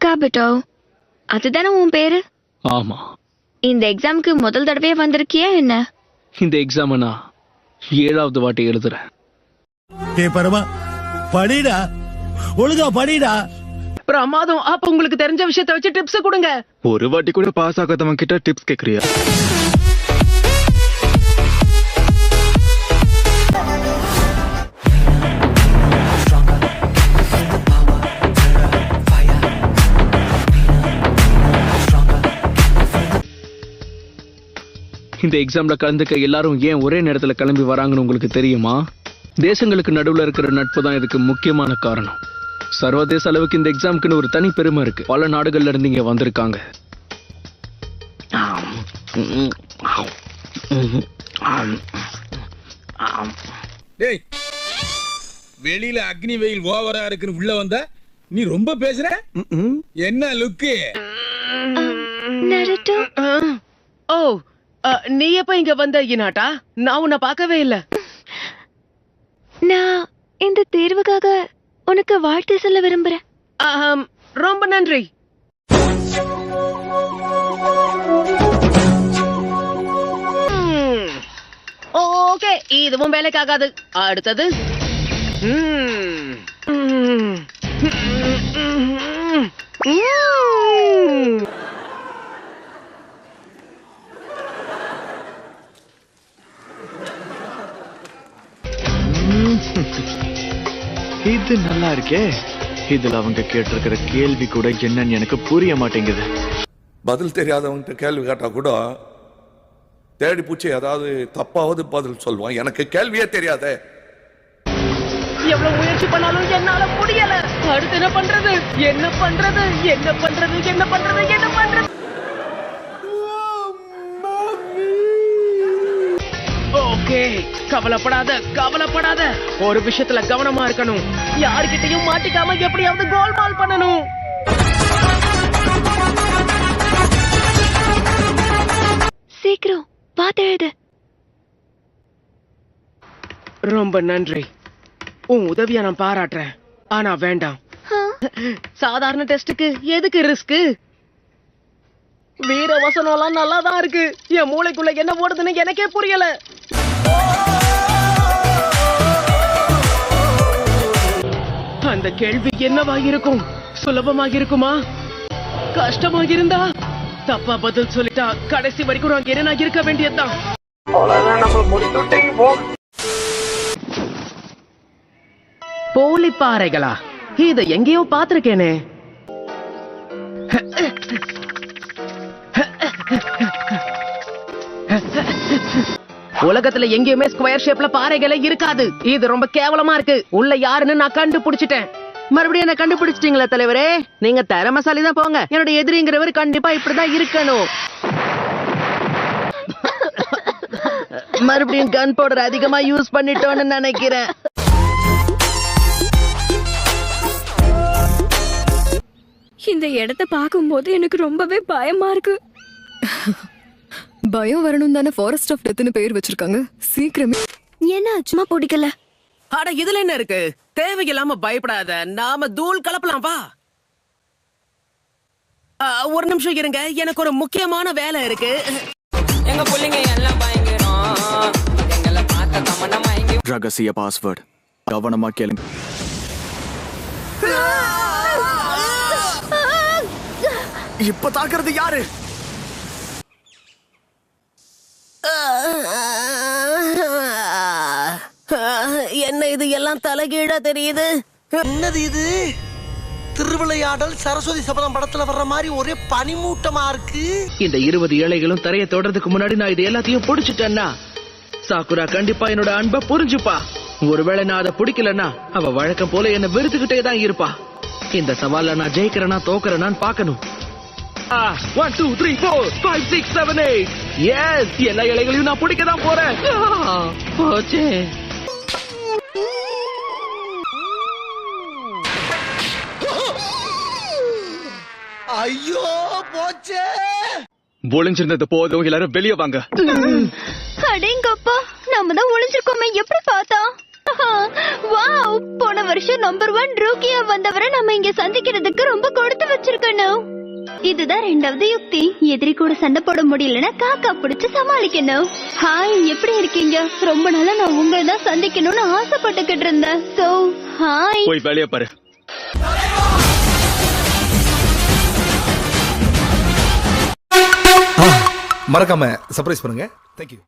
காபட்டோ, அதுதானே உன் பேரு? ஆமா. இந்த எக்ஸாமுக்கு முதல் தடவையே வந்திருக்கியா என்ன? இந்த எக்ஸாம் நான் 7வது வாட்டி எழுதுறேன். பரமா படிடா, ஒழுங்கா படிடா. பிரமாதம். அப்ப உங்களுக்கு தெரிஞ்ச விஷயத்தை வச்சு டிப்ஸ் கொடுங்க. ஒரு வாட்டி கூட பாஸ் ஆகாதவங்க கிட்ட டிப்ஸ் கேக்குறியா? இந்த எக்ஸாம்ல கலந்துக்க எல்லாரும் ஏன் ஒரே நேரத்துல கிளம்பி வராங்கன்னு உங்களுக்கு தெரியுமா? தேசங்களுக்கு நடுவுல இருக்கிற நட்பு தான் இதுக்கு முக்கியமான காரணம். சர்வதேச அளவுக்கு இந்த எக்ஸாமுக்குன்னு ஒரு தனி பெருமை இருக்கு. பல நாடுகள்ல இருந்து இங்க வந்திருக்காங்க. வெளியில அக்னி வெயில் ஓவரா இருக்குன்னு உள்ள வந்த நீ ரொம்ப பேசுற. என்ன லுக்கு? ஓ, நீ எப்ப இங்க வந்த இனாட்டா? நான் உன்னை பார்க்கவே இல்ல. நான் இந்த தேர்வுக்காக உனக்கு வாழ்த்து சொல்ல விரும்புறேன். ரொம்ப நன்றி. ஓகே, இதுவும் வேலைக்காகாது. அடுத்தது இது நல்லா இருக்கே. இதுல அவங்க கேட்டிருக்கிற கேள்வி கூட என்னன்னு எனக்கு புரிய மாட்டேங்குது. பதில் தெரியாதவங்க கேள்வி கேட்டா கூட தேடி பூச்சி ஏதாவது தப்பாவது பதில் சொல்லுவான். எனக்கு கேள்வியே தெரியாதே. எவ்வளவு முயற்சி பண்ணாலும் என்னால முடியல. அடுத்து என்ன பண்றது? என்ன பண்றது? என்ன பண்றது? என்ன பண்றது? என்ன பண்றது? ஓகே, கவலைப்படாத, கவலைப்படாத. ஒரு விஷயத்துல கவனமா இருக்கணும். யார்கிட்டயும் மாட்டிக்காம எப்படியாவது கோல்மால் பண்ணணும். சீக்கிரம் பார்த்து எழுது. ரொம்ப நன்றி. உன் உதவிய நான் பாராட்டுறேன். ஆனா வேண்டாம். சாதாரண டெஸ்டுக்கு எதுக்கு ரிஸ்க்? வீர வசனம்லாம் நல்லாதான் இருக்கு. என் மூளைக்குள்ள என்ன ஓடுதுன்னு எனக்கே புரியல. அந்த கேள்வி என்னவா இருக்கும்? சுலபமாக இருக்குமா? கஷ்டமாக இருந்தா? தப்பா பதில் சொல்லிட்டா கடைசி வரைக்கும் நான் என்ன இருக்க வேண்டியதுதான். போலி பாறைகளா? இத எங்கேயோ பாத்திருக்கேனே. உலகத்துல எங்கேயுமே ஸ்கொயர் ஷேப்ல பாறைகளே இருக்காது. இது ரொம்ப கேவலமா இருக்கு. உள்ள யாருன்னு நான் கண்டுபிடிச்சிட்டேன். மறுபடியும் என்ன கண்டுபிடிச்சிட்டீங்களா தலைவரே? நீங்க திறமசாலி தான் போங்க. என்னோட எதிரிங்கிறவர் கண்டிப்பா இப்படிதான் இருக்கணும். மறுபடியும் கன் பவுடர் அதிகமா யூஸ் பண்ணிட்டோம்னு நினைக்கிறேன். இந்த இடத்தை பார்க்கும்போது எனக்கு ரொம்பவே பயமா இருக்கு. பயம் வரணும் தானே ஃபாரஸ்ட் ஆஃப் டெத்னு பேர் வச்சிருக்காங்க. சீக்கிரமே என்ன சும்மா பிடிக்கல. அட இதுல என்ன இருக்கு? தேவையில்லாம பயப்படாத. நாம தூள் கலப்பலாம் வா. ஒரு நிமிஷம் இருங்க, எனக்கு ஒரு முக்கியமான வேலை இருக்கு. எங்க புள்ளைங்க எல்லாம் பயங்கரம். எங்களை பார்த்த கமனம் மயங்கி. ரகசிய பாஸ்வேர்ட் கவனமா கேளுங்க. இப்ப தாக்குறது யாரு? என்ன இது எல்லாம் தலைகீழா தெரியுது? என்னது இது? திருவிளையாடல் சரஸ்வதி சபதம் படத்துல வர்ற மாதிரி ஒரே பனிமூட்டமா இருக்கு. இந்த 20 ஏழைகளும் தரையை தொடறதுக்கு முன்னாடி நான் இது எல்லாத்தையும் புடிச்சிட்டேன்னா சாக்குரா கண்டிப்பா என்னோட அன்பை புரிஞ்சுப்பா. ஒருவேளை நான் அதை பிடிக்கலன்னா அவ வழக்கம் போல என்ன வெறுத்துக்கிட்டே தான் இருப்பா. இந்த சவால நான் ஜெயிக்கிறேனா தோக்குறேனான்னு பாக்கணும். 1 2 3 4 5 6 7 8 எஸ், எல்லா இலைகளையும் நான் பிடிக்க தான் போறேன். போச்சே. ஐயோ போச்சே. ஒளிஞ்சிருந்தது போதும், எல்லாரும் வெளியே வாங்க. அடேங்கப்பா, நாம தான் ஒளிஞ்சிருக்கோமே. எப்படி பார்த்தா? வாவ், போன வருஷம் நம்பர் 1 ரூக்கியா வந்தவரை நம்ம இங்க சந்திக்கிறதுக்கு ரொம்ப கொடுத்து வச்சிருக்கணும். இதுதான் 2வது யுக்தி. எதிரி கூட சண்டை போட முடியலன்னா காக்கா பிடிச்சு சமாளிக்கணும். ஹாய், எப்படி இருக்கீங்க? ரொம்ப நாளா நான் உங்களை தான் சந்திக்கணும்னு ஆசைப்பட்டுக்கிட்டு இருந்தேன். So hi. போய் வேலையை பாரு. மறக்காம சர்ப்ரைஸ் பண்ணுங்க. தேங்க்யூ.